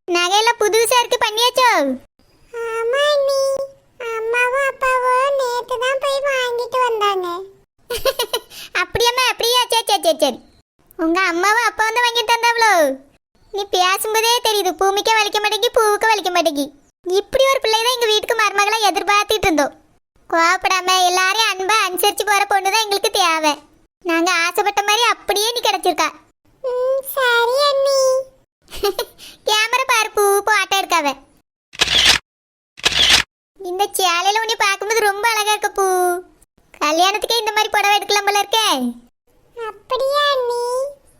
நகையில புதுசா இருக்கு பண்ணியாச்சோ? ஆமா நீ, அம்மாவும் அப்பாவும் நேத்து தான் போய் வாங்கிட்டு வந்தாங்க. அப்படியாம்மா? அப்படியா? சரி சரி சரி சரி. உங்க அம்மாவும் அப்பா வந்து வாங்கிட்டு வந்தாவளோ? நீ பேசும்போதே தெரியுது, பூமிக்க வலிக்க மாட்டேங்கி பூவுக்கு வலிக்க மாட்டேங்கி. இப்படி ஒரு பிள்ளை தான் எங்க வீட்டுக்கு மருமகளை எதிர்பார்த்துட்டு இருந்தோம். கோவப்படாம எல்லாரையும் அன்பா அனுசரிச்சு போற பொண்ணு தான் எங்களுக்கு தேவை. நாங்க ஆசைப்பட்ட மாதிரி அப்படியே நீ கிடைச்சிருக்கா. சரி அண்ணி. கேமரா பாரு, பூ போட்டோ இருக்காவ. இந்த சேலையில உன்னை பார்க்கும்போது ரொம்ப அழகா இருக்க பூ. கல்யாணத்துக்கே இந்த மாதிரி புடவை எடுக்கலாம் போல இருக்கே. அப்படியா அண்ணி?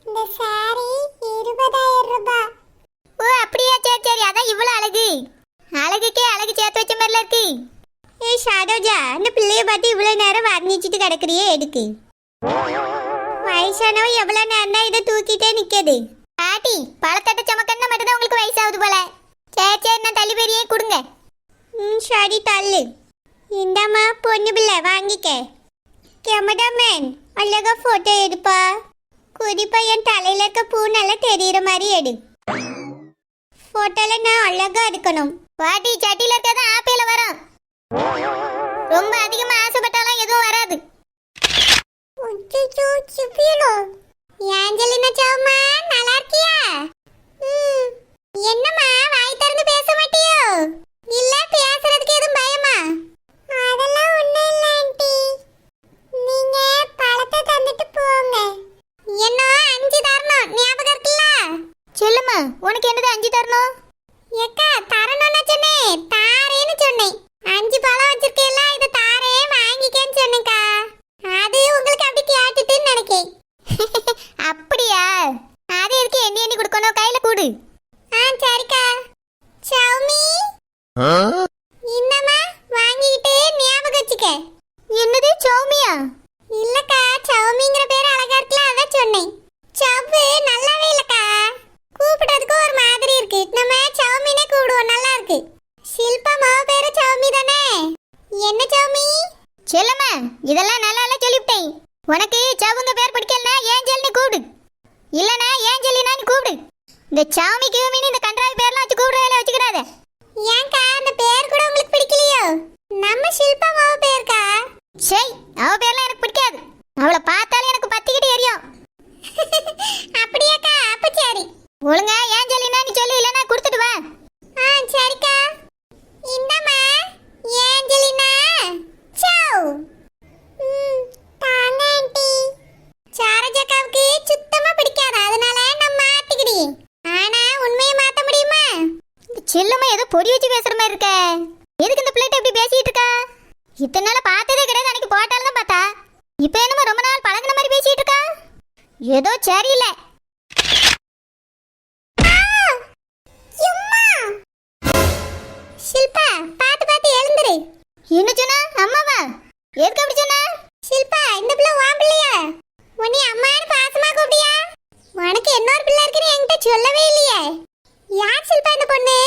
இந்த சாரி 20,000 ரூபாய். ஓ அப்படியா? சரி சரி. அதான் இவ்வளவு அழகு. அழகுக்கே அழகு சேர்த்து வச்ச மாதிரில இருக்கு. ஏய் ஷாடோஜா, அந்த பிள்ளைய பார்த்து இவ்வளவு நேரம் வர்ணிச்சிட்டு கிடக்குறியே எதுக்கு? வயசானவ எவ்வளவு நேரம் இதை தூக்கிட்டே நிக்குது. பாட்டி, பழத்தட்ட சமக்கன்னா மட்டும்தான் உங்களுக்கு வயசாகுது போல. சரி சரி, நான் தள்ளி பெரியே கொடுங்க. சரி தள்ளு. இந்தாம்மா பொண்ணு பிள்ளை வாங்கிக்க. கேமராமேன், அழகா போட்டோ எடுப்பா. குறிப்பா என் தலையில இருக்க பூ நல்லா தெரியுற மாதிரி எடு. போட்டோல நான் அழகா இருக்கணும். பாட்டி, சட்டியில இருக்கதான் ஆப்பையில வரும். ரொம்ப அதிகமா ஆசைப்பட்டாலும் எதுவும் வராது. ஏஞ்சலினா சௌமா, நல்லா இருக்கியா? என்னம்மா வாய் திறந்து பேச மாட்டியோ? இல்ல பேசுறதுக்கு எதுவும் பயமா? அதெல்லாம் ஒண்ணும் இல்ல ஆண்டி. நீங்க பழத்தை தந்துட்டு போங்க. என்ன 5 தரணும், ஞாபகம் இருக்குல்ல? சொல்லுமா, உனக்கு என்னது 5 தரணும்? ஏக்கா தரணும்னு சொன்னேன், தாரேன்னு சொன்னேன். 5 பழம் வச்சிருக்கேல்ல, இதை தாரே வாங்கிக்கேன்னு சொன்னேன்க்கா. அது உங்களுக்கு அப்படி கேட்டுட்டுன்னு நினைக்கேன். அப்படியா? அது எதுக்கு எண்ணி எண்ணி கொடுக்கணும்? கையில கூடு. சரிக்கா. சௌமி, என்னம்மா வாங்கிட்டு ஞாபகம் வச்சுக்க. என்னது சௌமியா? இல்லக்கா, சௌமிங்கிற பேர் அழகா இருக்குல்ல, அதான் சொன்னேன். சவ்வு நல்லாவே இல்லக்கா, கூப்பிடுறதுக்கு ஒரு மாதிரி இருக்கு. நம்ம சௌமினே கூடுவோம், நல்லா இருக்கு. ஷில்பா மாவ பேரு சௌமி தானே? என்ன சௌமி? செல்லம்மா, இதெல்லாம் நல்லா இல்ல சொல்லிவிட்டேன். உனக்கு சவுங்க பேர் பிடிக்கலனா ஏஞ்சல்னு கூப்பிடு, இல்லனா ஏஞ்சலினா நீ கூப்பிடு. இந்த சௌமி கியூமின்னு இந்த கன்றாவி பேர்லாம் வச்சு கூப்பிடுறதுல வச்சுக்கிறாத. ஏன்க்கா, அந்த பேர் கூட உங்களுக்கு பிடிக்கலையோ? நம்ம ஷில்பா மாவ பேர்க்கா. சரி, அவ பேர்லாம் எனக்கு பிடிக்காது. அவளை பார்த்தாலே எனக்கு பத்திக்கிட்டு எரியும். அப்படியாக்கா? அப்ப சரி, ஒழுங்கா ஏஞ்சலினா நீ சொல்லு, இல்லனா கொடுத்துட்டு வா. சரிக்கா. இந்தம்மா ஏஞ்சலினா சௌ. தாங்க ஆண்டி. சாரஜக்காவுக்கு சுத்தமா பிடிக்காது, அதனால நான் மாத்திக்கிறேன். ஆனா உண்மையை மாத்த முடியுமா? செல்லம்மா ஏதோ பொடி வச்சு பேசுற மாதிரி இருக்க. எதுக்கு இந்த பிள்ளைட்ட இப்படி பேசிட்டு இருக்கா? இத்தனை நாள் பார்த்ததே கிடையாது, அன்னைக்கு போட்டால தான் பார்த்தா. இப்போ என்னமோ ரொம்ப நாள் பழகுன மாதிரி பேசிட்டு இருக்கா. ஏதோ சரியில்லை. ஷில்பா, பாத்து பாத்து எழுந்துரு. என்ன சொன்னா? அம்மாவா? எதுக்கு அப்படி சொன்னா? ஷில்பா, இந்த பிள்ளை உன் பிள்ளையா? உன்னை அம்மான்னு பாசமா கூப்பிடியா? உனக்கு இன்னொரு பிள்ளை இருக்குன்னு என்கிட்ட சொல்லவே இல்லையே. யார் ஷில்பா இந்த பொண்ணு?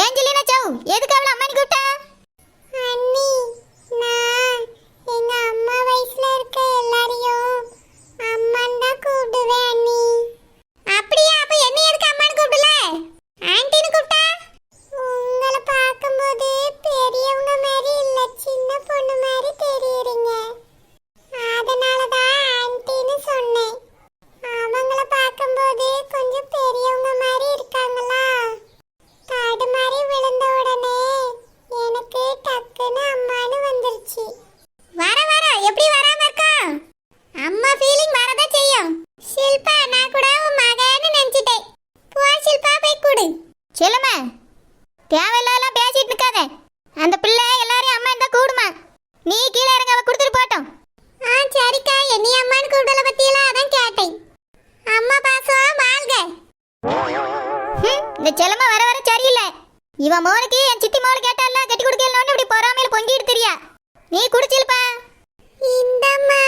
ஏஞ்சலினா சௌ, எதுக்கு அவளை அம்மானி கூப்பிட்டா? அண்ணி, நான் எங்க அம்மா வயசுல இருக்க எல்லாரையும் அம்மான்னு தான் கூப்பிடுவேன் அண்ணி. அப்படியா? அப்ப என்ன எதுக்கு அம்மானு கூப்பிடல, ஆன்ட்டின்னு கூப்பிட்டா? உங்களை பார்க்கும்போது பெரியவங்க மாதிரி இல்ல, சின்ன பொண்ணு மாதிரி தெரியுறீங்க. அதனால தான் ஆன்ட்டின்னு சொன்னேன். அவங்கள பார்க்கும்போது கொஞ்சம் பெரியவங்க மாதிரி இருக்காங்களா, தடுமாறி விழுந்த உடனே எனக்கு டக்குன்னு அம்மானு வந்துருச்சு. வர வர எப்படி வராம இருக்கா? அம்மா ஃபீலிங் வரதான் செய்யும். ஷில்பா, நான் கூட உன் மகன்னு நினைச்சிட்டேன். போ ஷில்பா, போய் கூடு. செல்லம்மா, தேவையில்லாம் பேசிட்டு இருக்காத. அந்த பிள்ளை எல்லாரையும் அம்மா இருந்தா கூடுமா. நீ கீழே இறங்க, அவ கொடுத்துட்டு போட்டோம். சரிக்கா, என்னை அம்மான்னு கூப்பிடல பத்தியெல்லாம் அதான் கேட்டேன். அம்மா பாசம் வாழ்க. இந்த செல்லம்மா வர வர சரியில்லை. இவன் மோனுக்கு என் சித்தி மோளை கேட்டால கட்டி கொடுக்கலன்னு இப்படி பொறாமையில பொங்கிட்டு தெரியா. நீ குடிச்சிருப்பா. இந்தம்மா,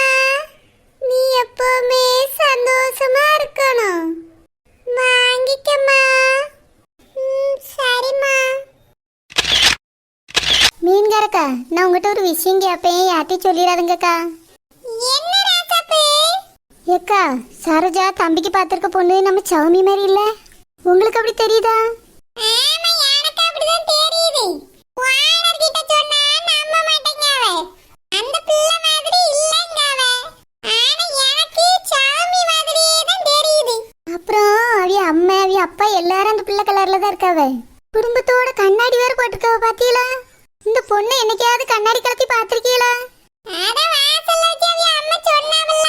நீ எப்பவுமே சந்தோஷமா இருக்கணும். வாங்கிக்கம்மா. சரி ஏக்கா நான் உங்ககிட்ட ஒரு விஷயம் கேட்பேன் யார்ட்டையும் சொல்லிடாதுங்கக்கா. என்ன ராசாப்பு? ஏக்கா சரோஜா தம்பிக்கு பார்த்திருக்க பொண்ணு நம்ம சௌமி மாதிரி இல்ல, உங்களுக்கு அப்படி தெரியுதா? ஆமா, எனக்கு அப்படிதான் தெரியுது. ஓனர் கிட்ட சொன்னா நம்ப மாட்டேங்க அவ. அந்த பிள்ளை மாதிரி இல்லங்க அவ. ஆனா எனக்கு சாமி மாதிரியே தான் தெரியுது. அப்புறம் அவிய அம்மா அவிய அப்பா எல்லாரும் அந்த பிள்ளை கலர்ல தான் இருக்காவ. குடும்பத்தோட கண்ணாடி வேற போட்டிருக்காவ பாத்தீங்களா? இந்த பொண்ணு என்னைக்காவது கண்ணாடி கலத்தி பாத்திருக்கீங்களா? அத வாசல்ல வச்சு அவ அம்மா சொன்னாவல்ல.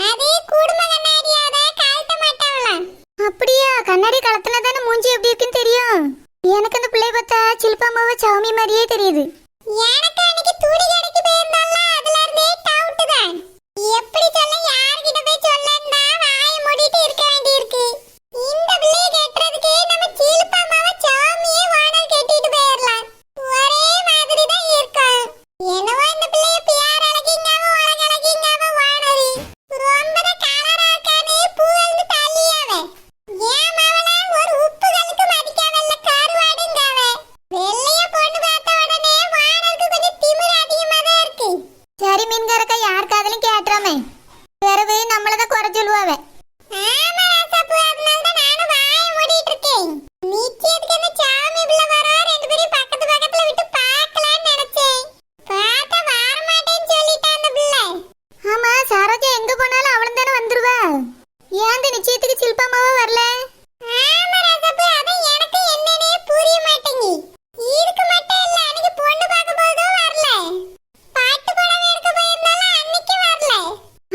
அது குடும்ப கண்ணாடியாத கழட்ட மாட்டாவலாம். அப்படியா? கண்ணாடி கலத்தினா தானே மூஞ்சி எப்படி இருக்குன்னு தெரியும். எனக்கு அந்த பிள்ளைய பார்த்தா சில்பாமாவ சௌமி மாதிரியே தெரியுது. எனக்கு அன்னைக்கு துணி கடைக்கு போயிருந்தால அதுல இருந்தே டவுட் தான். எப்படி சொல்ல, யார்கிட்ட போய் சொல்லன்னா வாயை மூடிட்டு இருக்க வேண்டியிருக்கு. இந்த பிள்ளைய கேட்றதுக்கு நம்ம சிலுப்பம்மாவை சாமியே ஓனர் கேட்டிட்டு போயிடலாம். ஒரே மாதிரி தான் இருக்கும். என்னவோ இந்த பிள்ளைய பியார் அழகிங்காம உலகழகிங்காம ஓனரு ரொம்ப கலரா இருக்கானே பூவந்து தள்ளியாவ. ஏன் மவள ஒரு உப்புகளுக்கு மதிக்காவல்ல கருவாடுங்காவ. வெள்ளைய பொண்ணு பார்த்த உடனே ஓனருக்கு கொஞ்சம் திமிரு அதிகமா தான் இருக்கு. சரி மீன்காரக்கா, யார் காதலையும் கேட்டுறாமே பிறகு நம்மளதான் குறை சொல்லுவாவ. ஆமா ராசாப்பு, அதனால தான் நானும் வாயை மூடிட்டு இருக்கேன். நிச்சயத்துக்கு அந்த சாமி பிள்ளை வரா, ரெண்டு பேரும் பக்கத்து பக்கத்துல விட்டு பார்க்கலாம்னு நினைச்சேன். பார்த்தா வர மாட்டேன்னு சொல்லிட்டா அந்த பிள்ளை. ஆமா, சரோஜா எங்க போனாலும் அவளும் தானே வந்துருவா. ஏன் அந்த நிச்சயத்துக்கு சில்பாமாவா வரல? ஆமா ராசாப்பு, அதான் எனக்கு என்னன்னே புரிய மாட்டேங்கி. இதுக்கு மட்டும் இல்ல, அன்னைக்கு பொண்ணு பார்க்க போதும் வரல. பாட்டு புடவை எடுக்க போயிருந்தாலும் அன்னைக்கு வரல.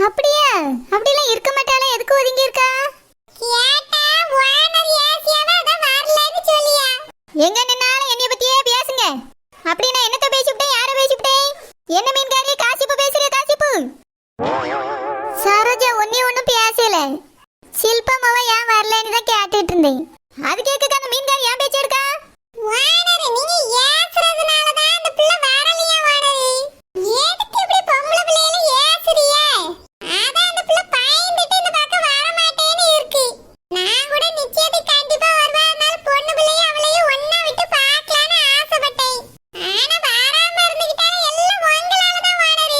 அப்படியா? அப்படிலாம் இருக்க மாட்டாளே, எதுக்கு ஒதுங்கி இருக்கா? கேட்டா ஓனர் ஏசியாவே அதான் வரலன்னு சொல்லியா. எங்க நின்னாலும் என்னைய பத்தியே பேசுங்க. அப்படி நான் என்னத்த பேசிவிட்டேன், யாரை பேசிவிட்டேன்? என்ன மீன்காரி காசிப்பு பேசுறிய? காசிப்பு சரோஜா ஒன்னும் பேசல. சில்பாமாவா ஏன் வரலன்னு தான் கேட்டுட்டு இருந்தேன். அது கேட்க அந்த மீன்காரி ஏன் பேச்சு எடுக்கா? ஓனர், நீங்க ஏசுறதுனால தான் அந்த பிள்ளை வரலையா ஓனர்? எதுக்கு இப்படி பொம்பளை பிள்ளைகளை ஏசுறிய? அதான் அந்த பிள்ளை பயந்துட்டு இந்த பக்கம் வர மாட்டேன்னு இருக்கு. நான் கூட நிச்சயத்துக்கு கண்டிப்பா வருவா, அதனால பொண்ணு பிள்ளைய அவளையும் ஒண்ணா விட்டு பார்க்கலான்னு ஆசைப்பட்டேன். ஆனா வராம இருந்துகிட்டா எல்லாம் உங்களால தான் ஓனர்.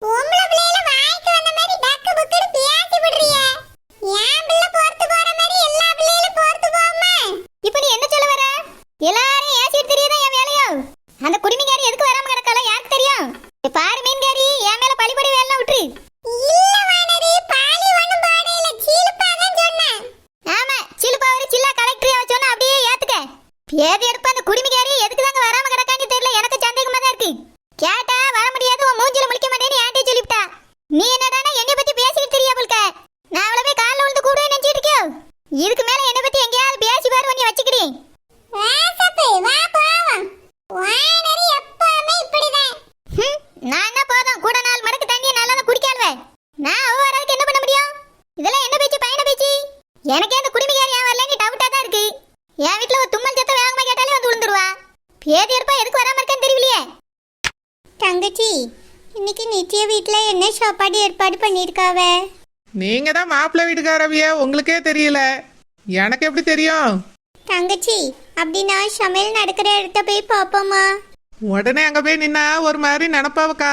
பொம்பளை பிள்ளைகளை வாய்க்கு வந்த மாதிரி டக்கு புக்குன்னு பேசி விடுறிய. என் பிள்ளை பொறுத்து போற மாதிரி எல்லா பிள்ளைகளும் பொறுத்து போமா? இப்ப நீ என்ன சொல்ல வர? எல்லாரும் ஏசிட்டு தெரியுதா என் வேலையோ? அந்த குடிமிகாரி எதுக்கு வராம கிடக்கால யாருக்கு தெரியும்? பாரு மீன்காரி, என் மேல பழிபடி வேலை விட்டுரு. இல்ல வானரி, பாலி ஒண்ணும் பாடையில, சீலுப்பா தான் சொன்னேன். ஆமா, சிலுப்பா ஒரு சில்லா கலெக்டர் சொன்னா அப்படியே ஏத்துக்க. பேதி எடுப்ப அந்த குடிமிகாரி எதுக்கு தாங்க வராம கிடக்கான்னு தெரியல, எனக்கு சந்தேகமா தான் இருக்கு. கேட்டா வர முடியாது, உன் மூஞ்சில முழிக்க மாட்டேன்னு ஏன்டே சொல்லிவிட்டா. நீ என்னடானா என்னை பத்தி பேசிட்டு தெரியா போல்க? நான் அவளை போய் காலில் விழுந்து கூட நினைச்சிட்டு இருக்கியோ? இதுக்கு மேல என்னை பத்தி எங்கேயாவது பேசி பாரு, நீ வச்சுக்கிறேன். வாசப்பு, வா போவோம். வானரி எப்பவுமே இப்படிதான். நான் என்ன போதும் கூட 4 மடக்கு தண்ணியை நல்லா குடிக்கால்வே. நான் அவ வரதுக்கு என்ன பண்ண முடியும்? இதெல்லாம் என்ன பேச்சு, பயண பேச்சு? எனக்கே அந்த குடிமிகாரி ஏன் வரலன்னு டவுட்டா தான் இருக்கு. என் வீட்டுல ஒரு தும்மல் சத்தம் வேகமா கேட்டாலே வந்து விழுந்துருவா. பேதி எடுப்பா எதுக்கு வராம இருக்கான்னு தெரியலையே. தங்கச்சி, இன்னைக்கு நித்யா வீட்ல என்ன சாப்பாடு ஏற்பாடு பண்ணிருக்காவ? நீங்க தான் மாப்பிள்ளை வீட்டுக்காரவிய, உங்களுக்கே தெரியல, எனக்கு எப்படி தெரியும்? தங்கச்சி, அப்படின்னா சமையல் நடக்கிற இடத்த போய் பாப்போமா? உடனே அங்க போய் நின்னா ஒரு மாதிரி நினப்பாவக்கா.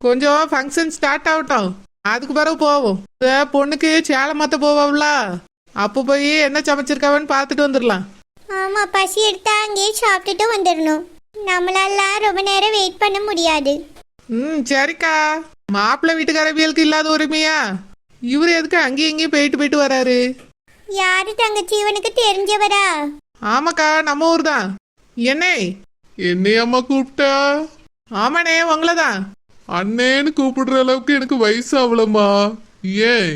கொஞ்சம் ஃபங்க்ஷன் ஸ்டார்ட் ஆகட்டும், அதுக்கு பிறகு போவோம். இந்த பொண்ணுக்கு சேலை மாத்த போவாவ்ல, அப்போ போய் என்ன சமைச்சிருக்காவன்னு பார்த்துட்டு வந்துடலாம். ஆமா, பசி எடுத்தா அங்கேயே சாப்பிட்டுட்டு வந்துடணும். நம்மளால ரொம்ப நேரம் வெயிட் பண்ண முடியாது. சரிக்கா. மாப்பிள்ளை வீட்டுக்காரவியலுக்கு இல்லாத உரிமையா? இவரு எதுக்கு அங்கேயும் இங்கேயும் போயிட்டு வராரு? யாரு தங்கச்சி, இவனுக்கு தெரிஞ்சவரா? ஆமாக்கா, நம்ம ஊர் தான். என்னையம்மா கூப்பிட்டா? ஆமாண்ணே, உங்களை தான். அண்ணேன்னு கூப்பிடுற அளவுக்கு எனக்கு வயசு ஆகலம்மா. ஏன்,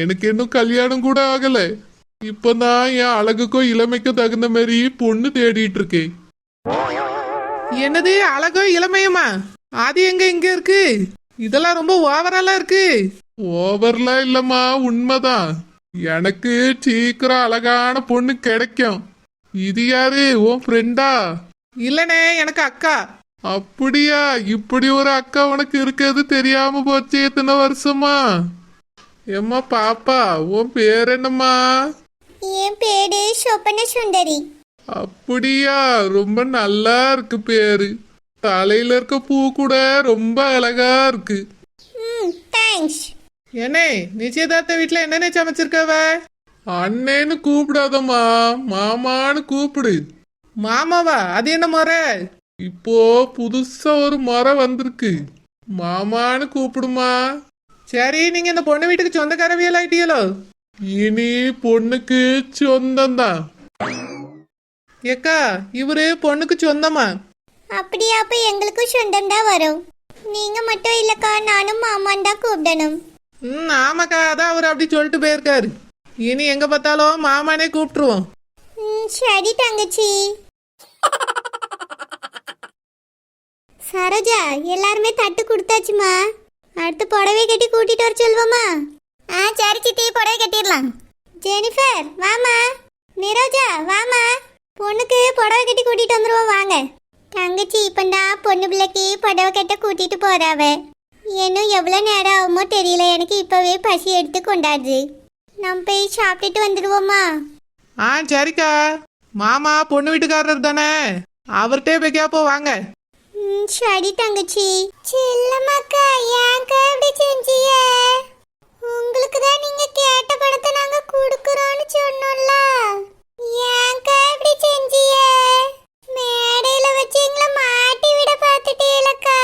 எனக்கு இன்னும் கல்யாணம் கூட ஆகல. இப்பதான் என் அழகுக்கும் இளமைக்கும் தகுந்த மாதிரி பொண்ணு தேடிட்டு இருக்கேன். என்னது அழகோ இளமையுமா? அது எங்க இங்க இருக்கு? இதெல்லாம் ரொம்ப ஓவராலா இருக்கு. ஓவர்லாம் இல்லம்மா, உண்மைதான். எனக்கு சீக்கிரம் அழகான பொண்ணு கிடைக்கும். இது யாரு, உன் ஃப்ரெண்டா? இல்லனே, எனக்கு அக்கா. அப்படியா? இப்படி ஒரு அக்கா உனக்கு இருக்கிறது தெரியாம போச்சு எத்தனை வருஷமா? ஏம்மா பாப்பா, உன் பேர் என்னம்மா? என் பேரு சொப்பன சுந்தரி. அப்படியா? ரொம்ப நல்லா இருக்கு பேரு. தலையில இருக்க பூ கூட ரொம்ப அழகா இருக்கு. ம் தேங்க்ஸ். என்னே நிச்சயதார்த்த வீட்டுல என்னென்ன சமைச்சிருக்கவ? அண்ணேன்னு கூப்பிடாதம்மா, மாமான்னு கூப்பிடு. மாமாவா? அது என்ன முறை? இப்போ புதுசா ஒரு மரம் வந்திருக்கு, மாமான்னு கூப்பிடுமா. சரி, நீங்க இந்த பொண்ணு வீட்டுக்கு சொந்தக்காரவியல் ஆயிட்டீங்களோ? இனி பொண்ணுக்கு சொந்தம்தான். ஏக்கா, இவரு பொண்ணுக்கு சொந்தமா? அப்படியா? அப்ப எங்களுக்கும் சொந்தம் தான் வரும். நீங்க மட்டும் இல்லக்கா, நானும் மாமான் தான் கூப்பிடணும். ஆமாக்கா, அதான் அவர் அப்படி சொல்லிட்டு போயிருக்காரு. இனி எங்க பார்த்தாலும் மாமானே கூப்பிட்டுருவோம். சரி தங்கச்சி. சரோஜா, எல்லாருமே தட்டு கொடுத்தாச்சுமா. அடுத்து புடவை கட்டி கூட்டிட்டு வர சொல்லுவோமா? சரி சித்தி, புடவை கட்டிடலாம். ஜெனிஃபர் வாமா. நிரோஜா வாமா. பொண்ணுக்கு புடவை கட்டி கூட்டிட்டு வந்துருவோம் வாங்க. தங்கச்சி இப்பண்டா பொண்ணு பிள்ளைக்கு புடவை கட்ட கூட்டிட்டு போறாவ. இன்னும் எவ்வளோ நேரம் ஆகுமோ தெரியல. எனக்கு இப்பவே பசி எடுத்து கொண்டாடுது. நம்ம போய் சாப்பிட்டுட்டு வந்துடுவோமா? சரிக்கா. மாமா பொண்ணு வீட்டுக்காரர் தானே, அவர்கிட்டே போய் கேப்போம் வாங்க. சரி தங்கச்சி. செல்லம்மாக்கா, ஏன்க்கா இப்படி செஞ்சீங்க? உங்களுக்கு தான் நீங்க கேட்ட பணத்தை நாங்க கொடுக்கறோம்னு சொன்னோம்ல, ஏன்க்கா இப்படி செஞ்சீங்க? மேடையில வச்சு எங்களை மாட்டி விட பார்த்துட்டீங்களக்கா.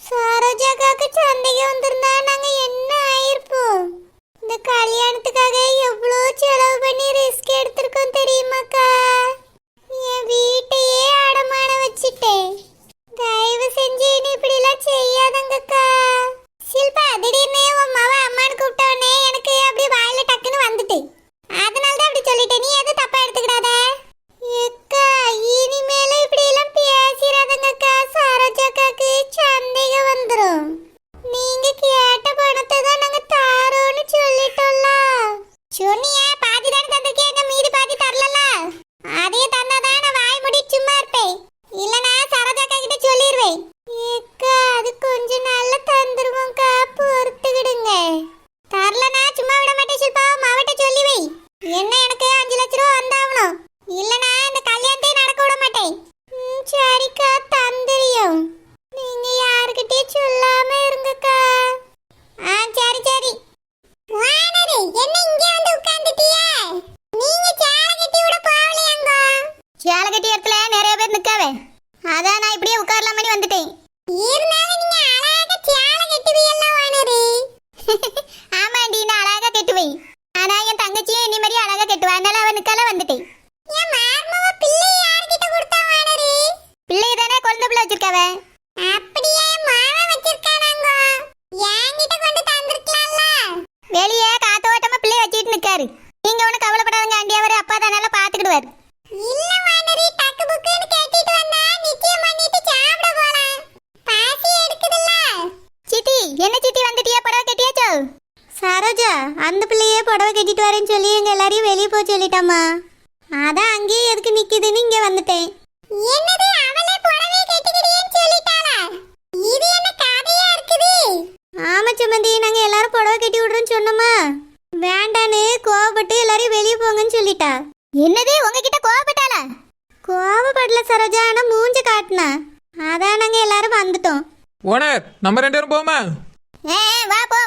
சரோஜாக்காக்கு சந்தேகம் வந்திருந்தா நாங்க என்ன ஆயிருப்போம்? இந்த கல்யாணத்துக்காக எவ்வளோ செலவு பண்ணி ரிஸ்க் எடுத்திருக்கோம் தெரியுமாக்கா? என் வீட்டையே அடமான வச்சுட்டேன். தயவு செஞ்சு இனி இப்படிலாம் செய்யாதங்கக்கா. சில்பா, திடீர்னு உன் மாவ அம்மான்னு கூப்பிட்டோன்னே எனக்கு அப்படி வாயில டக்குன்னு வந்துட்டு, அதனால தான் அப்படி சொல்லிட்டேன். நீ எதுவும் தப்பா எடுத்துக்கிடாத. ஏக்கா, இனிமேல இப்படி எல்லாம் பேசிடாதங்கக்கா. சரோஜாக்காக்கு சந்தேகம் வந்துரும். நீங்க கேட்ட பணத்தை தான் நாங்க தாரோன்னு சொல்லிட்டோம்ல. சொன்னியா? பாதி தானே தந்திருக்கேன், மீதி பாதி தரலல. அதையே தந்தாதான் நான் வாய் மூடி சும்மா இருப்பேன். இல்லனா சரோஜாக்கா கிட்ட சொல்லிடுவேன். ஏக்கா, அது கொஞ்சம் நல்லா தந்துருவோம்க்கா, பொறுத்துக்கிடுங்க. தரலனா சும்மா விட மாட்டேன் சில்பா, மாவட்ட சொல்லி வை. என்ன, எனக்கு 5 லட்ச ரூபா வந்தாகணும். இல்லனா இந்த கல்யாணத்தை நடக்க விட மாட்டேன். சரிக்கா, தந்துரியும். நீங்க யாருக்கிட்டயும் சொல்லாம இருங்கக்கா. சரி சரி. வானரு, என்ன இங்க வந்து உட்கார்ந்துட்டியா? நீங்க சேலை கட்டி விட போவலையாங்க? சேலை கட்டி இடத்துல நிறைய பேர் நிக்காவே, அதான் நான் இப்படியே உட்காரலாமேன்னு வந்துட்டேன். இருந்தாலும் நீங்க அழகா சேலை கட்டுவீல்ல வானரு. ஆமாண்டி, நான் அழகா கட்டுவேன். ஆனா என் தங்கச்சியும் என்னை மாதிரி அழகா கட்டுவா, அதனால அவ நிக்கால வந்துட்டேன். என் மார்மவ பிள்ளை யார்கிட்ட கொடுத்தா வானரு? பிள்ளை தானே குழந்தை பிள்ளை வச்சிருக்காவே. அப்படியே மாமா வச்சிருக்கானாங்க, என்கிட்ட கொண்டு தந்திருக்கலாம்ல. வெளியே காத்தோட்டமா பிள்ளை வச்சிட்டு நிக்காரு. நீங்க ஒண்ணு கவலைப்படாதங்க ஆண்டி, அவரு அப்பா தானால பாத்துக்கிடுவார். இல்ல வானரி, டக்கு புக்குன்னு கேட்டிட்டு வந்தா நிச்சயம் பண்ணிட்டு சாப்பிட போலாம். பாசி எடுக்குதுல்ல. சித்தி, என்ன சித்தி வந்துட்டியா? புடவை கட்டியாச்சோ? சரோஜா, அந்த பிள்ளையே புடவை கட்டிட்டு வரேன்னு சொல்லி எங்க எல்லாரையும் வெளியே போக சொல்லிட்டாமா. அதான் அங்கேயே எதுக்கு நிக்குதுன்னு இங்க வந்துட்டேன். என்னது, அவளே புடவை கட்டிக்கிறியேன்னு சொல்லிட்டாளா? இது என்ன கதையா இருக்குது? ஆமா சுமந்தி, நாங்க எல்லாரும் புடவை கட்டி விடுறோம்னு சொன்னோமா, வேண்டான்னு கோவப்பட்டு எல்லாரையும் வெளியே போங்கன்னு சொல்லிட்டா. என்னது, உங்ககிட்ட கோவப்பட்டாளா? கோவப்படல சரோஜா, ஆனா மூஞ்ச காட்டினா. அதான் நாங்க எல்லாரும் வந்துட்டோம். ஓனர், நம்ம 2 பேரும் போமா? வா போ.